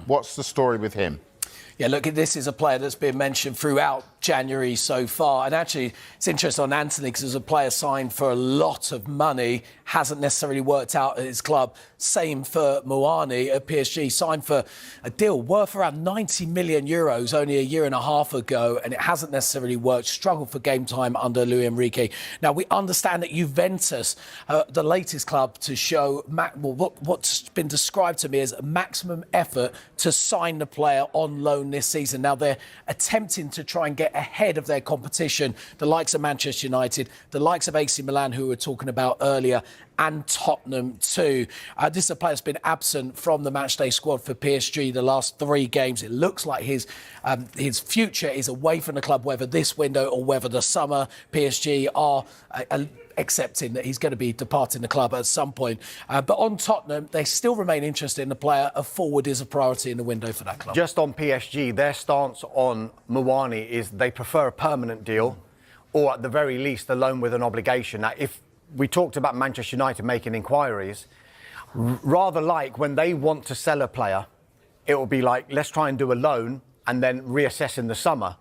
What's the story with him? Yeah, look, this is a player that's been mentioned throughout January so far. And actually, it's interesting on Anthony because there's a player signed for a lot of money, hasn't necessarily worked out at his club. Same for Muani at PSG, signed for a deal worth around 90 million euros only a year and a half ago, and it hasn't necessarily worked. Struggled for game time under Luis Enrique. Now, we understand that Juventus, the latest club to show what's been described to me as maximum effort to sign the player on loan this season. Now, they're attempting to try and get ahead of their competition, the likes of Manchester United, the likes of AC Milan, who we were talking about earlier, and Tottenham too. This is a player that's been absent from the matchday squad for PSG the last 3 games. It looks like his future is away from the club, whether this window or whether the summer. PSG are accepting that he's going to be departing the club at some point. But on Tottenham, they still remain interested in the player. A forward is a priority in the window for that club. Just on PSG, their stance on Muani is they prefer a permanent deal or at the very least a loan with an obligation. Now, if we talked about Manchester United making inquiries, rather like when they want to sell a player, it will be like, let's try and do a loan and then reassess in the summer.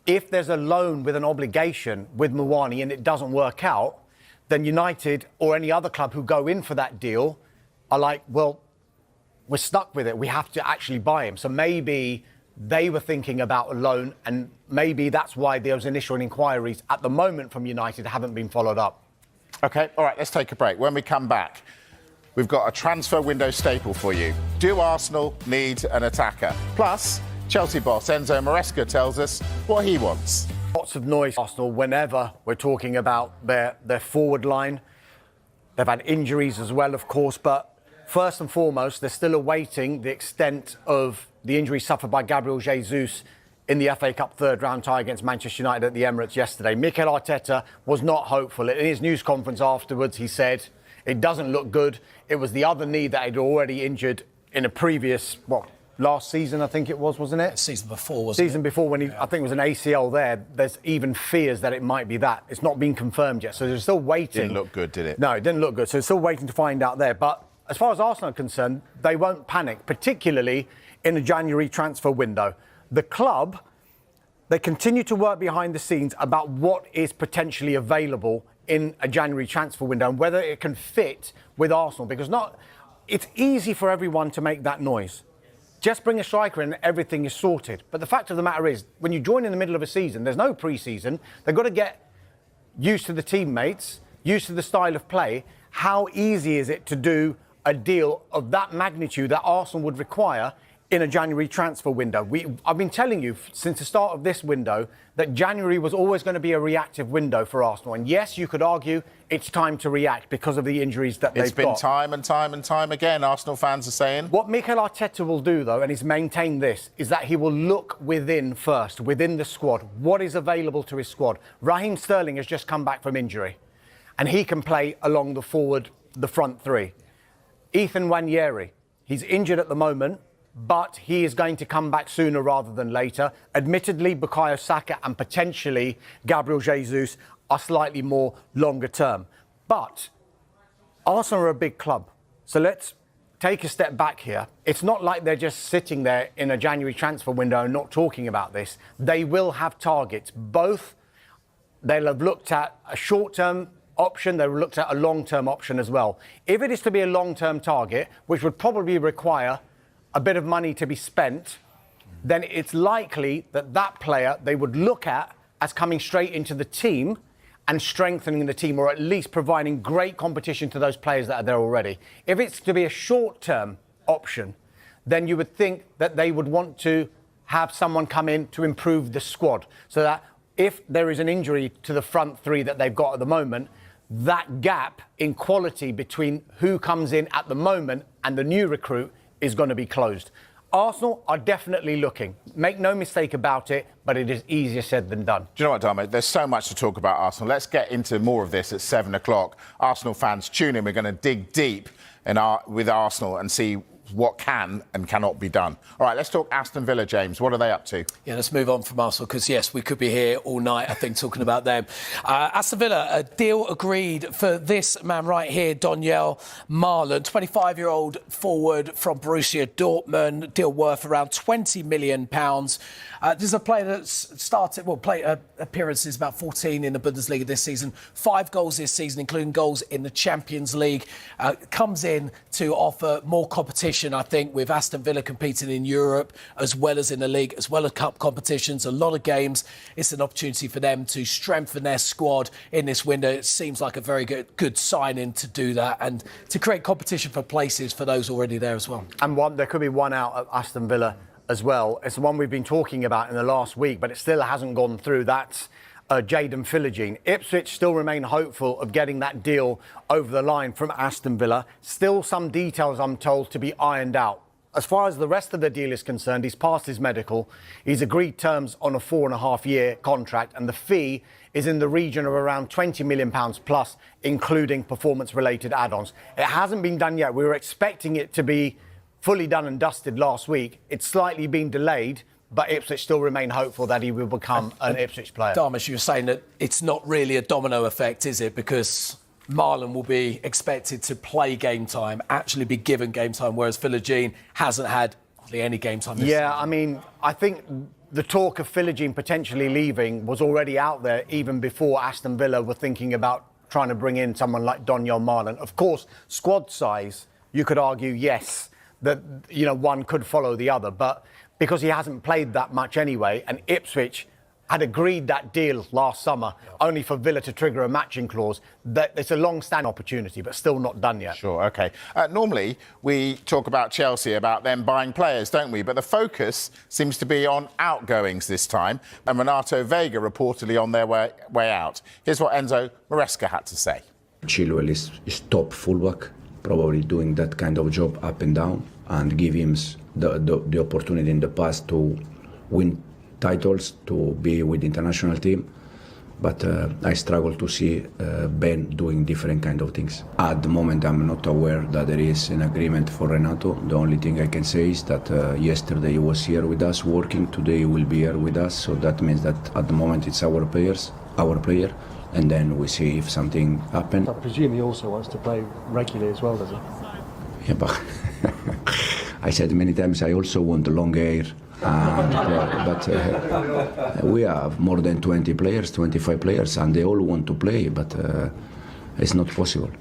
If there's a loan with an obligation with Muani and it doesn't work out, then United or any other club who go in for that deal are like, well, we're stuck with it. We have to actually buy him. So maybe they were thinking about a loan and maybe that's why those initial inquiries at the moment from United haven't been followed up. OK, all right, let's take a break. When we come back, we've got a transfer window staple for you. Do Arsenal need an attacker? Plus, Chelsea boss Enzo Maresca tells us what he wants. Lots of noise, Arsenal, whenever we're talking about their forward line. They've had injuries as well, of course, but first and foremost, they're still awaiting the extent of the injury suffered by Gabriel Jesus in the FA Cup third-round tie against Manchester United at the Emirates yesterday. Mikel Arteta was not hopeful. In his news conference afterwards, he said, it doesn't look good. It was the other knee that had already injured in a previous, last season, I think it was, wasn't it? Season before, wasn't it? Season before, when I think it was an ACL there. There's even fears that it might be that. It's not been confirmed yet, so they're still waiting. Didn't look good, did it? No, it didn't look good, so they're still waiting to find out there. But as far as Arsenal are concerned, they won't panic, particularly in the January transfer window. The club, they continue to work behind the scenes about what is potentially available in a January transfer window and whether it can fit with Arsenal, because it's easy for everyone to make that noise. Just bring a striker in and everything is sorted. But the fact of the matter is, when you join in the middle of a season, there's no pre-season. They've got to get used to the teammates, used to the style of play. How easy is it to do a deal of that magnitude that Arsenal would require in a January transfer window? I've been telling you since the start of this window that January was always going to be a reactive window for Arsenal. And yes, you could argue it's time to react because of the injuries that they've got. It's been time and time and time again, Arsenal fans are saying. What Mikel Arteta will do, though, and he's maintained this, is that he will look within first, within the squad. What is available to his squad? Raheem Sterling has just come back from injury, and he can play along the front three. Ethan Nwaneri, he's injured at the moment, but he is going to come back sooner rather than later. Admittedly, Bukayo Saka and potentially Gabriel Jesus are slightly more longer term. But Arsenal are a big club. So let's take a step back here. It's not like they're just sitting there in a January transfer window and not talking about this. They will have targets. Both, they'll have looked at a short-term option, they've looked at a long-term option as well. If it is to be a long-term target, which would probably require a bit of money to be spent, then it's likely that that player they would look at as coming straight into the team and strengthening the team, or at least providing great competition to those players that are there already. If it's to be a short-term option, then you would think that they would want to have someone come in to improve the squad, so that if there is an injury to the front three that they've got at the moment, that gap in quality between who comes in at the moment and the new recruit is going to be closed. Arsenal are definitely looking. Make no mistake about it, but it is easier said than done. Do you know what, Damo? There's so much to talk about Arsenal. Let's get into more of this at 7 o'clock. Arsenal fans, tune in. We're going to dig deep with Arsenal and see what can and cannot be done. All right, let's talk Aston Villa, James. What are they up to? Yeah, let's move on from Arsenal because, yes, we could be here all night, I think, talking about them. Aston Villa, a deal agreed for this man right here, Donyell Malen, 25-year-old forward from Borussia Dortmund, deal worth around £20 million. This is a player that's played appearances about 14 in the Bundesliga this season, 5 goals this season, including goals in the Champions League. Comes in to offer more competition, I think, with Aston Villa competing in Europe as well as in the league, as well as cup competitions, a lot of games. It's an opportunity for them to strengthen their squad in this window. It seems like a very good signing to do that and to create competition for places for those already there as well. And there could be one out at Aston Villa as well. It's the one we've been talking about in the last week, but it still hasn't gone through. That's Jadon Philogene. Ipswich still remain hopeful of getting that deal over the line from Aston Villa. Still some details, I'm told, to be ironed out. As far as the rest of the deal is concerned, he's passed his medical. He's agreed terms on a 4.5-year contract, and the fee is in the region of around £20 million plus, including performance-related add-ons. It hasn't been done yet. We were expecting it to be fully done and dusted last week. It's slightly been delayed, but Ipswich still remain hopeful that he will become an Ipswich player. Darmish, you were saying that it's not really a domino effect, is it? Because Marlon will be expected to play game time, actually be given game time, whereas Philogene hasn't had hardly any game time this season. I mean, I think the talk of Philogene potentially leaving was already out there even before Aston Villa were thinking about trying to bring in someone like Donyell Malen. Of course, squad size, you could argue, yes, that, you know, one could follow the other, but because he hasn't played that much anyway, and Ipswich had agreed that deal last summer, only for Villa to trigger a matching clause, that it's a long-standing opportunity, but still not done yet. Sure, OK. Normally, we talk about Chelsea, about them buying players, don't we? But the focus seems to be on outgoings this time, and Renato Vega reportedly on their way out. Here's what Enzo Maresca had to say. Chilwell is top fullback, probably doing that kind of job up and down, and give him the opportunity in the past to win titles, to be with the international team. But I struggle to see Ben doing different kind of things. At the moment, I'm not aware that there is an agreement for Renato. The only thing I can say is that yesterday he was here with us working, today he will be here with us. So that means that at the moment it's our player, and then we see if something happens. I presume he also wants to play regularly as well, does he? Yeah, but I said many times I also want the long hair. But we have more than 20 players, 25 players, and they all want to play, but it's not possible.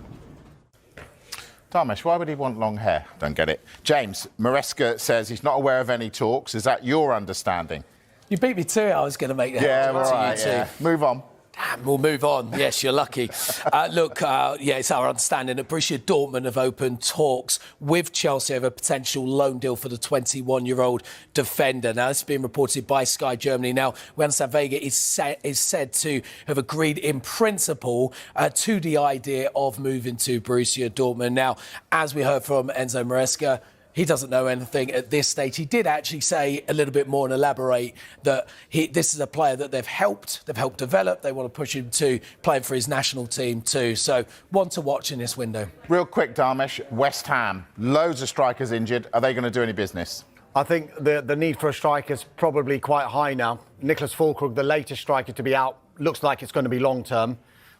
Darmish, why would he want long hair? Don't get it. James, Maresca says he's not aware of any talks. Is that your understanding? You beat me to it. I was going to make that. Yeah, right, yeah. Move on. Damn, we'll move on. Yes, you're lucky. It's our understanding that Borussia Dortmund have opened talks with Chelsea over a potential loan deal for the 21-year-old defender. Now, this has been reported by Sky Germany. Now, we understand Vega is said to have agreed in principle to the idea of moving to Borussia Dortmund. Now, as we heard from Enzo Maresca, he doesn't know anything at this stage. He did actually say a little bit more and elaborate that this is a player that they've helped develop. They want to push him to playing for his national team too. So one to watch in this window. Real quick, Darmish, West Ham, loads of strikers injured. Are they going to do any business? I think the need for a striker is probably quite high now. Nicholas Füllkrug, the latest striker to be out, looks like it's going to be long-term.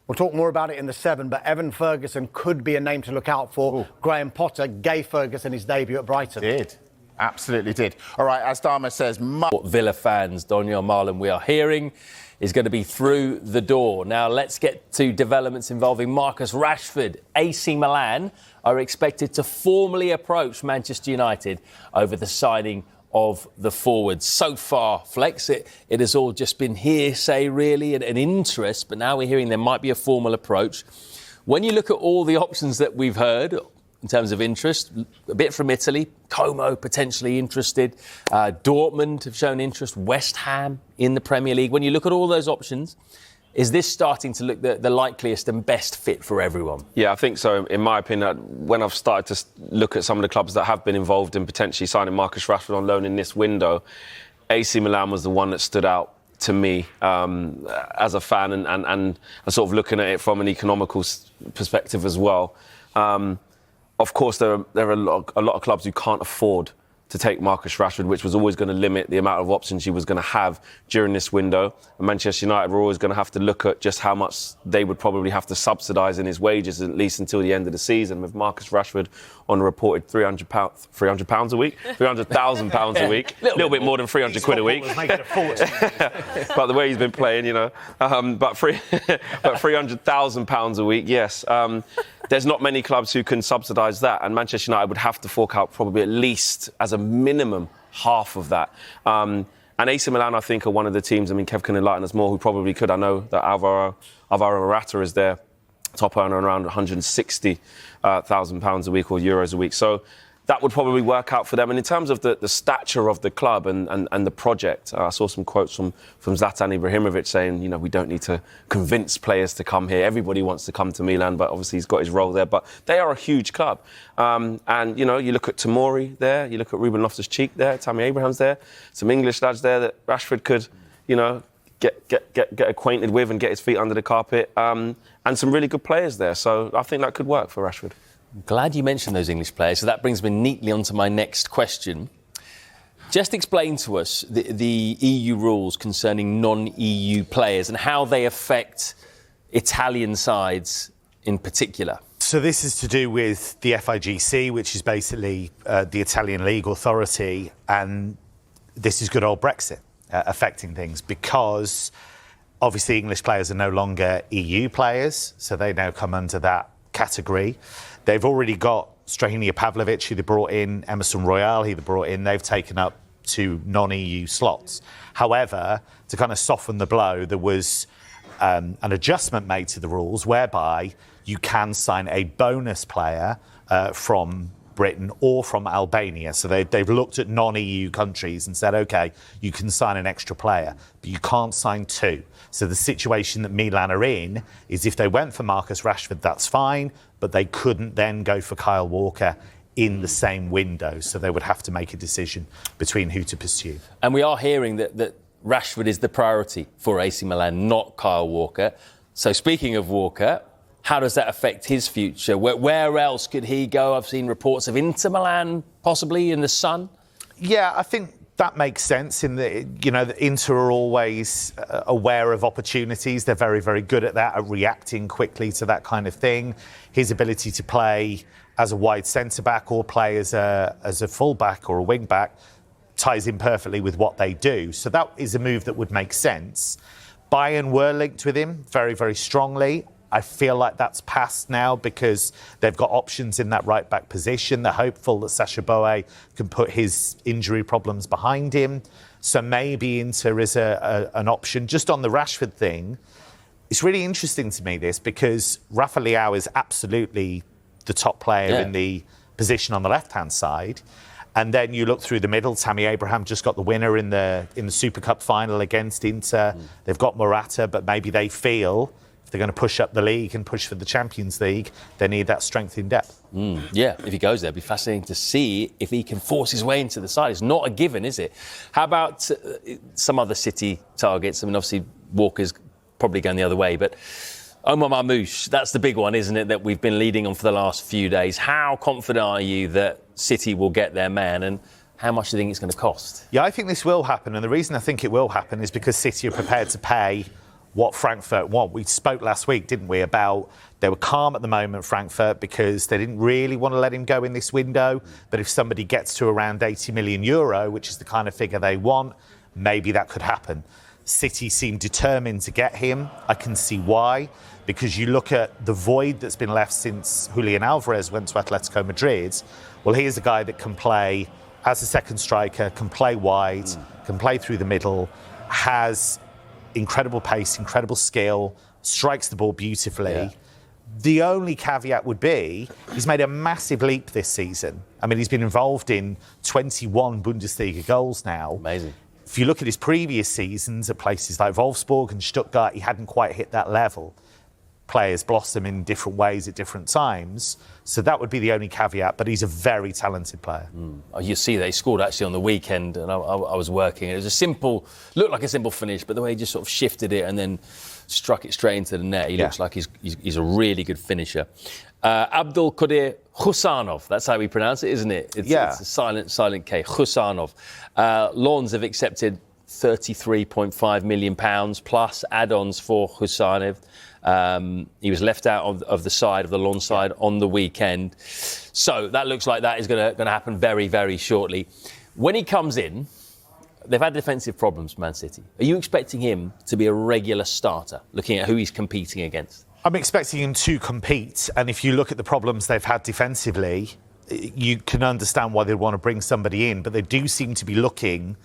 We'll talk more about it in the 7, but Evan Ferguson could be a name to look out for. Ooh. Graham Potter gave Ferguson his debut at Brighton. Did. Absolutely did. All right, as Dharma says... What Villa fans, Donyell Malen, we are hearing is going to be through the door. Now, let's get to developments involving Marcus Rashford. AC Milan are expected to formally approach Manchester United over the signing of the forward. So far, Flex, it has all just been hearsay, really, and an interest, but now we're hearing there might be a formal approach. When you look at all the options that we've heard in terms of interest, a bit from Italy, Como potentially interested, Dortmund have shown interest, West Ham in the Premier League. When you look at all those options, is this starting to look the likeliest and best fit for everyone? Yeah, I think so. In my opinion, when I've started to look at some of the clubs that have been involved in potentially signing Marcus Rashford on loan in this window, AC Milan was the one that stood out to me as a fan and sort of looking at it from an economical perspective as well. of course, there are a lot of clubs who can't afford to take Marcus Rashford, which was always going to limit the amount of options he was going to have during this window. And Manchester United were always going to have to look at just how much they would probably have to subsidise in his wages, at least until the end of the season, with Marcus Rashford on a reported £300 a week, £300,000 a week, a little bit more than 300 quid a week. But the way he's been playing, you know, but £300,000 a week, yes. There's not many clubs who can subsidise that, and Manchester United would have to fork out probably at least, as a minimum, half of that. And AC Milan, I think, are one of the teams, I mean, Kev can enlighten us more, who probably could. I know that Alvaro Morata is their top earner around £160,000 a week or euros a week. So that would probably work out for them. And in terms of the stature of the club and the project, I saw some quotes from Zlatan Ibrahimovic saying, you know, we don't need to convince players to come here. Everybody wants to come to Milan, but obviously he's got his role there. But they are a huge club. And, you know, you look at Tomori there, you look at Ruben Loftus-Cheek there, Tammy Abraham's there, some English lads there that Rashford could, you know, get acquainted with and get his feet under the carpet. And some really good players there. So I think that could work for Rashford. I'm glad you mentioned those English players, so that brings me neatly onto my next question. Just explain to us the EU rules concerning non-EU players and how they affect Italian sides in particular. So this is to do with the FIGC, which is basically the Italian league authority, and this is good old Brexit affecting things, because obviously English players are no longer EU players, so they now come under that category. They've already got Strahina Pavlovic, who they brought in, Emerson Royale, who they brought in. They've taken up 2 non-EU slots. However, to kind of soften the blow, there was an adjustment made to the rules whereby you can sign a bonus player from Britain or from Albania. So they've looked at non-EU countries and said, OK, you can sign an extra player, but you can't sign 2. So the situation that Milan are in is if they went for Marcus Rashford, that's fine, but they couldn't then go for Kyle Walker in the same window. So they would have to make a decision between who to pursue. And we are hearing that Rashford is the priority for AC Milan, not Kyle Walker. So speaking of Walker, how does that affect his future? Where else could he go? I've seen reports of Inter Milan, possibly in the sun. Yeah, I think that makes sense. In the, you know, the Inter are always aware of opportunities. They're very, very good at that, at reacting quickly to that kind of thing. His ability to play as a wide centre-back or play as a full-back or a wing-back ties in perfectly with what they do. So that is a move that would make sense. Bayern were linked with him very, very strongly. I feel like that's passed now because they've got options in that right-back position. They're hopeful that Sacha Boey can put his injury problems behind him. So maybe Inter is an option. Just on the Rashford thing, it's really interesting to me, this, because Rafa Leao is absolutely the top player in the position on the left-hand side. And then you look through the middle, Tammy Abraham just got the winner in the Super Cup final against Inter. They've got Morata, but maybe they feel they're going to push up the league and push for the Champions League, they need that strength in depth. Yeah, if he goes there, it'd be fascinating to see if he can force his way into the side. It's not a given, is it? How about some other City targets? I mean, obviously, Walker's probably going the other way, but Omar Marmoush, that's the big one, isn't it, that we've been leading on for the last few days. How confident are you that City will get their man, and how much do you think it's going to cost? Yeah, I think this will happen, and the reason I think it will happen is because City are prepared to pay what Frankfurt want. We spoke last week, didn't we, about they were calm at the moment, Frankfurt, because they didn't really want to let him go in this window. But if somebody gets to around 80 million euro, which is the kind of figure they want, maybe that could happen. City seem determined to get him. I can see why, because you look at the void that's been left since Julian Alvarez went to Atletico Madrid. Well, here's a guy that can play as a second striker, can play wide, can play through the middle, has incredible pace, incredible skill, strikes the ball beautifully. Yeah. The only caveat would be he's made a massive leap this season. I mean, he's been involved in 21 Bundesliga goals now. Amazing. If you look at his previous seasons at places like Wolfsburg and Stuttgart, he hadn't quite hit that level. players blossom in different ways at different times. So that would be the only caveat, but he's a very talented player. Oh, you see that he scored actually on the weekend, and I was working. It was looked like a simple finish, but the way he just sort of shifted it and then struck it straight into the net, he looks like he's a really good finisher. Abdul Qadir Husanov, that's how we pronounce it, isn't it? It's a silent K, Husanov. Lens have accepted £33.5 million plus add-ons for Husanov. He was left out of the side, of the Lens side, on the weekend. So that looks like that is going to happen very, very shortly. When he comes in, they've had defensive problems, Man City. Are you expecting him to be a regular starter, looking at who he's competing against? I'm expecting him to compete, and if you look at the problems they've had defensively, you can understand why they'd want to bring somebody in, but they do seem to be looking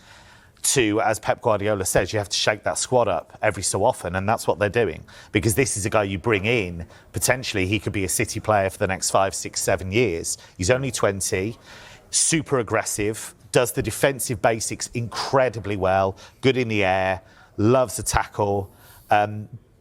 to, as Pep Guardiola says, you have to shake that squad up every so often, and that's what they're doing, because this is a guy you bring in, potentially he could be a City player for the next 5, 6, 7 years. He's only 20, super aggressive, does the defensive basics incredibly well, good in the air, loves to tackle.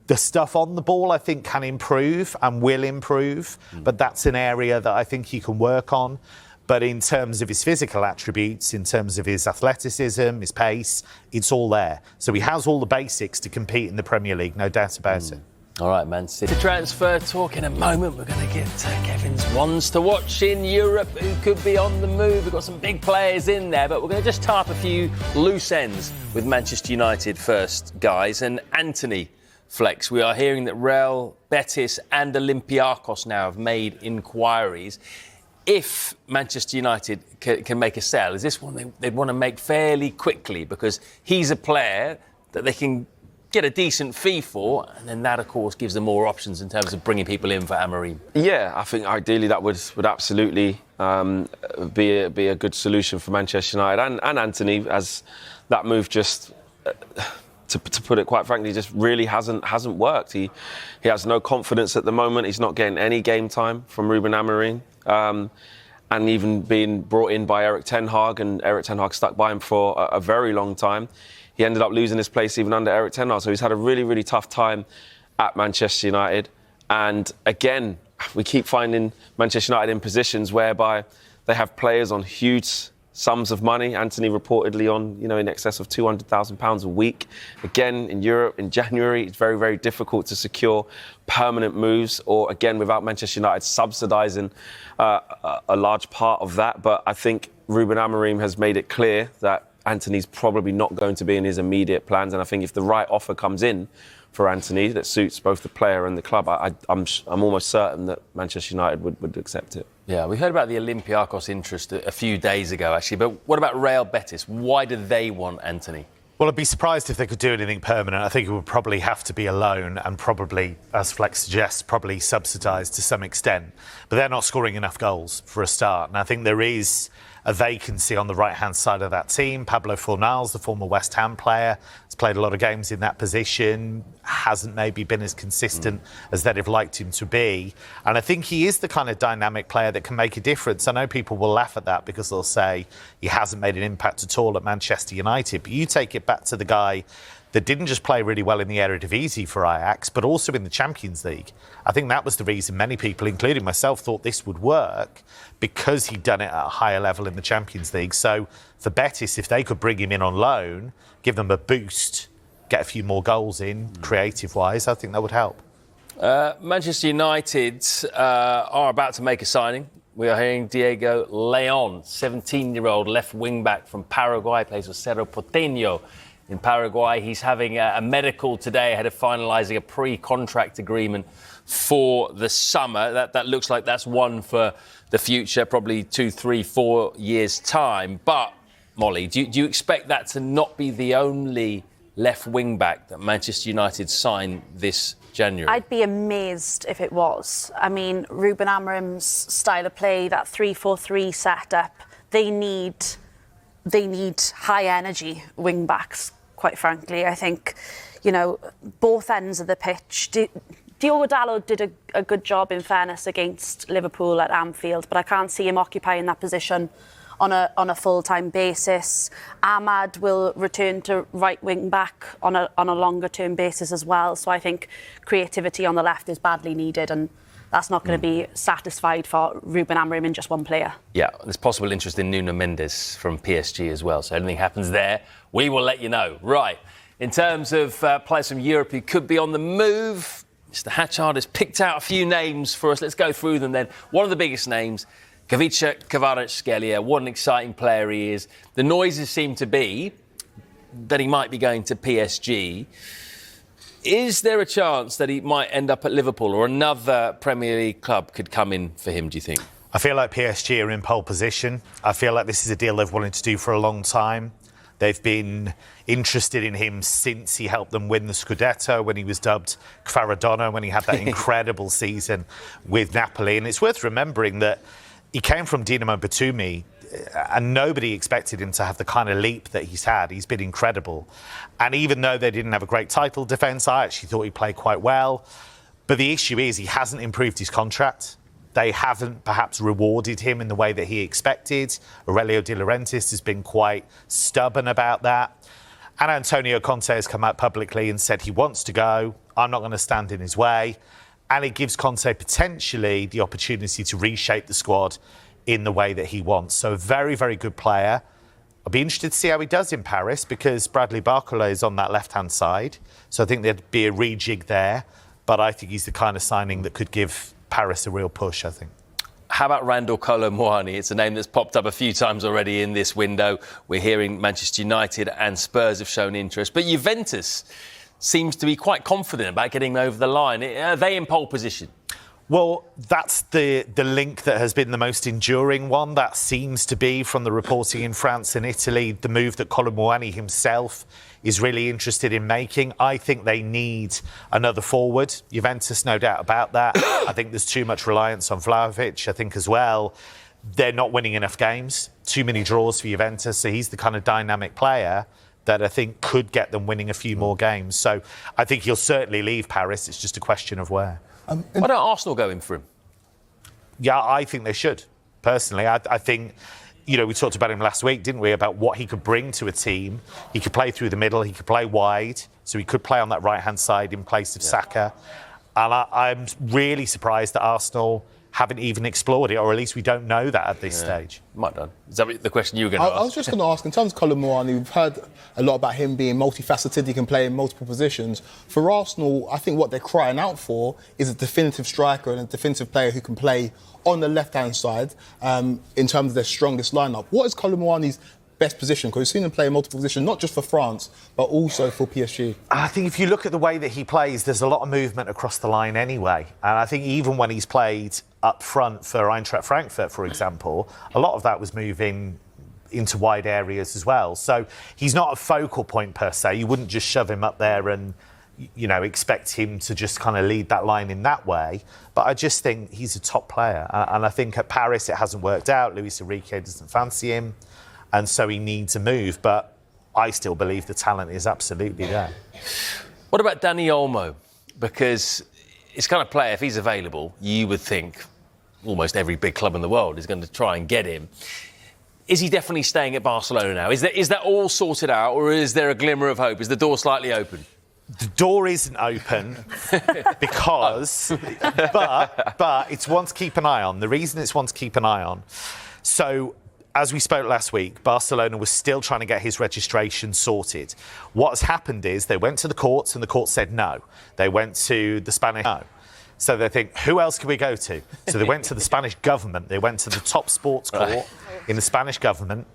The stuff on the ball, I think, can improve and will improve, but that's an area that I think he can work on. But in terms of his physical attributes, in terms of his athleticism, his pace, it's all there. So he has all the basics to compete in the Premier League, no doubt about it. All right, Man City transfer talk in a moment. We're going to get Kevin's ones to watch in Europe who could be on the move. We've got some big players in there, but we're going to just tie up a few loose ends with Manchester United first, guys. And Anthony Flex, we are hearing that Real, Betis and Olympiacos now have made inquiries. If Manchester United can make a sell, is this one they'd want to make fairly quickly, because he's a player that they can get a decent fee for, and then that, of course, gives them more options in terms of bringing people in for Amorim? Yeah, I think ideally that would absolutely be a good solution for Manchester United and Anthony, as that move just... To put it quite frankly, just really hasn't worked. He has no confidence at the moment. He's not getting any game time from Ruben Amorim, and even being brought in by Erik ten Hag, and Erik ten Hag stuck by him for a very long time. He ended up losing his place even under Erik ten Hag, so he's had a really, really tough time at Manchester United. And again, we keep finding Manchester United in positions whereby they have players on huge sums of money. Anthony reportedly on, in excess of £200,000 a week. Again, in Europe, in January, it's very, very difficult to secure permanent moves, or again, without Manchester United subsidising a large part of that. But I think Ruben Amorim has made it clear that Anthony's probably not going to be in his immediate plans. And I think if the right offer comes in for Anthony that suits both the player and the club, I'm almost certain that Manchester United would accept it. Yeah, we heard about the Olympiacos interest a few days ago, actually. But what about Real Betis? Why do they want Anthony? Well, I'd be surprised if they could do anything permanent. I think it would probably have to be a loan and probably, as Flex suggests, probably subsidised to some extent. But they're not scoring enough goals for a start. And I think there is a vacancy on the right-hand side of that team. Pablo Fornals, the former West Ham player, has played a lot of games in that position, hasn't maybe been as consistent as they'd have liked him to be. And I think he is the kind of dynamic player that can make a difference. I know people will laugh at that because they'll say he hasn't made an impact at all at Manchester United. But you take it back to the guy that didn't just play really well in the Eredivisie for Ajax, but also in the Champions League. I think that was the reason many people, including myself, thought this would work, because he'd done it at a higher level in the Champions League. So for Betis, if they could bring him in on loan, give them a boost, get a few more goals in, creative-wise, I think that would help. Manchester United are about to make a signing. We are hearing Diego Leon, 17-year-old left wing-back from Paraguay, plays for Cerro Porteño in Paraguay. He's having a medical today ahead of finalising a pre-contract agreement for the summer. That looks like that's one for the future, probably 2, 3, 4 years' time. But, Molly, do you expect that to not be the only left wing-back that Manchester United sign this January? I'd be amazed if it was. I mean, Ruben Amorim's style of play, that 3-4-3 setup, they need high-energy wing-backs, quite frankly. I think, both ends of the pitch. Diogo Dalot did a good job, in fairness, against Liverpool at Anfield, but I can't see him occupying that position on a full-time basis. Ahmad will return to right wing back on a longer-term basis as well. So I think creativity on the left is badly needed, and that's not going to be satisfied for Ruben Amorim in just one player. Yeah, there's possible interest in Nuno Mendes from PSG as well. So anything happens there, we will let you know. Right, in terms of players from Europe who could be on the move, Mr. Hatchard has picked out a few names for us. Let's go through them then. One of the biggest names, Kavica Kvaratskhelia. What an exciting player he is. The noises seem to be that he might be going to PSG. Is there a chance that he might end up at Liverpool, or another Premier League club could come in for him, do you think? I feel like PSG are in pole position. I feel like this is a deal they've wanted to do for a long time. They've been interested in him since he helped them win the Scudetto, when he was dubbed Kvaradona, when he had that incredible season with Napoli. And it's worth remembering that he came from Dinamo Batumi, and nobody expected him to have the kind of leap that he's had. He's been incredible. And even though they didn't have a great title defence, I actually thought he played quite well. But the issue is he hasn't improved his contract. They haven't perhaps rewarded him in the way that he expected. Aurelio De Laurentiis has been quite stubborn about that. And Antonio Conte has come out publicly and said he wants to go. I'm not going to stand in his way. And it gives Conte potentially the opportunity to reshape the squad in the way that he wants. So a very, very good player. I'll be interested to see how he does in Paris, because Bradley Barcola is on that left-hand side. So I think there'd be a rejig there. But I think he's the kind of signing that could give Paris a real push, I think. How about Randall Kolo Muani? It's a name that's popped up a few times already in this window. We're hearing Manchester United and Spurs have shown interest. But Juventus seems to be quite confident about getting over the line. Are they in pole position? Well, that's the link that has been the most enduring one. That seems to be, from the reporting in France and Italy, the move that Kolo Muani himself is really interested in making. I think they need another forward. Juventus, no doubt about that. I think there's too much reliance on Vlahovic. I think as well, they're not winning enough games. Too many draws for Juventus. So he's the kind of dynamic player that I think could get them winning a few more games. So I think he'll certainly leave Paris. It's just a question of where. Why don't Arsenal go in for him? Yeah, I think they should. Personally, I think, you know, we talked about him last week, didn't we, about what he could bring to a team. He could play through the middle, he could play wide, so he could play on that right-hand side in place of Saka. And I'm really surprised that Arsenal haven't even explored it, or at least we don't know that at this stage. Might done. Is that the question you were going to ask? I was just going to ask, in terms of Kolo Muani, we've heard a lot about him being multifaceted. He can play in multiple positions. For Arsenal, I think what they're crying out for is a definitive striker and a definitive player who can play on the left-hand side in terms of their strongest lineup. What is Kolo Muani's best position? Because we've seen him play in multiple positions, not just for France, but also for PSG. I think if you look at the way that he plays, there's a lot of movement across the line anyway. And I think even when he's played up front for Eintracht Frankfurt, for example, a lot of that was moving into wide areas as well. So he's not a focal point per se. You wouldn't just shove him up there and, you know, expect him to just kind of lead that line in that way. But I just think he's a top player. And I think at Paris it hasn't worked out. Luis Enrique doesn't fancy him. And so he needs a move. But I still believe the talent is absolutely there. What about Dani Olmo? Because it's kind of player, if he's available, you would think almost every big club in the world is going to try and get him. Is he definitely staying at Barcelona now? Is that all sorted out, or is there a glimmer of hope? Is the door slightly open? The door isn't open because, but it's one to keep an eye on. The reason it's one to keep an eye on. So, as we spoke last week, Barcelona was still trying to get his registration sorted. What has happened is they went to the courts and the court said no. They went to the Spanish no. So they think, who else can we go to? So they went to the Spanish government. They went to the top sports court in the Spanish government,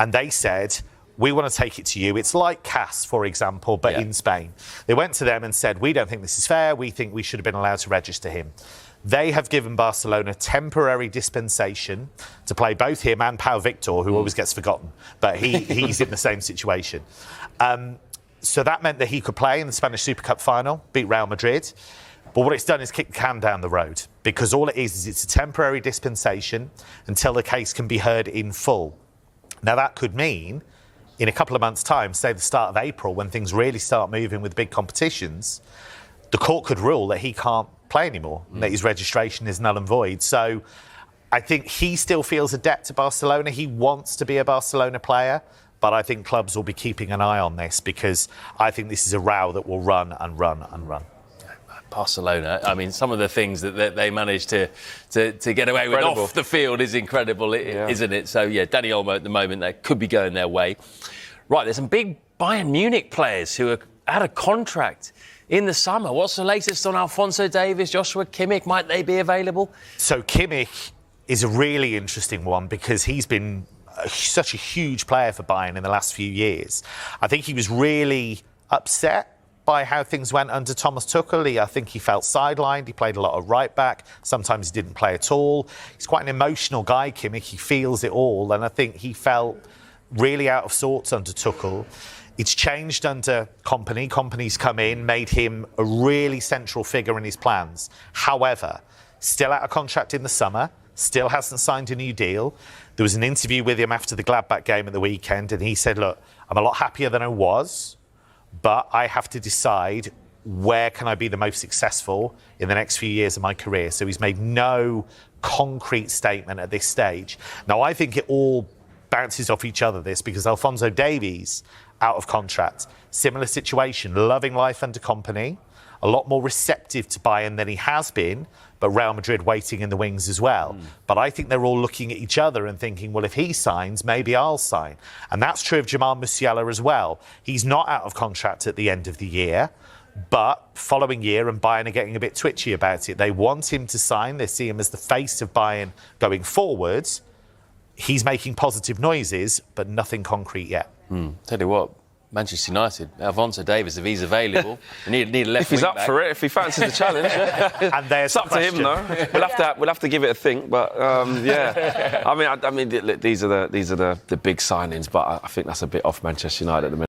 and they said, we want to take it to you. It's like CAS, for example, but in Spain. They went to them and said, we don't think this is fair. We think we should have been allowed to register him. They have given Barcelona temporary dispensation to play both him and Pau Victor, who always gets forgotten, but he's in the same situation. So that meant that he could play in the Spanish Super Cup final, beat Real Madrid. But what it's done is kick the can down the road, because all it is it's a temporary dispensation until the case can be heard in full. Now, that could mean in a couple of months' time, say the start of April, when things really start moving with big competitions, the court could rule that he can't play anymore, and that his registration is null and void. So I think he still feels a debt to Barcelona. He wants to be a Barcelona player, but I think clubs will be keeping an eye on this because I think this is a row that will run and run and run. Barcelona, I mean, some of the things that they managed to get away with off the field is incredible, isn't it? So, yeah, Dani Olmo at the moment, that could be going their way. Right, there's some big Bayern Munich players who are out of contract in the summer. What's the latest on Alphonso Davies, Joshua Kimmich? Might they be available? So Kimmich is a really interesting one because he's been such a huge player for Bayern in the last few years. I think he was really upset by how things went under Thomas Tuchel. I think he felt sidelined. He played a lot of right back. Sometimes he didn't play at all. He's quite an emotional guy, Kimmich. He feels it all. And I think he felt really out of sorts under Tuchel. It's changed under Kompany. Kompany's come in, made him a really central figure in his plans. However, still out of contract in the summer, still hasn't signed a new deal. There was an interview with him after the Gladbach game at the weekend, and he said, look, I'm a lot happier than I was, but I have to decide where can I be the most successful in the next few years of my career. So he's made no concrete statement at this stage. Now, I think it all bounces off each other, this, because Alphonso Davies, out of contract, similar situation, loving life under Kompany, a lot more receptive to Bayern than he has been, but Real Madrid waiting in the wings as well. But I think they're all looking at each other and thinking, well, if he signs, maybe I'll sign. And that's true of Jamal Musiala as well. He's not out of contract at the end of the year, but following year, and Bayern are getting a bit twitchy about it. They want him to sign. They see him as the face of Bayern going forwards. He's making positive noises, but nothing concrete yet. Tell you what, Manchester United, Alphonso Davies, if he's available, need a left. If he's up for it, if he fancies the challenge, And there's it's up to him, though. We'll have to give it a think, but yeah. I mean, these are the big signings, but I think that's a bit off Manchester United at the minute.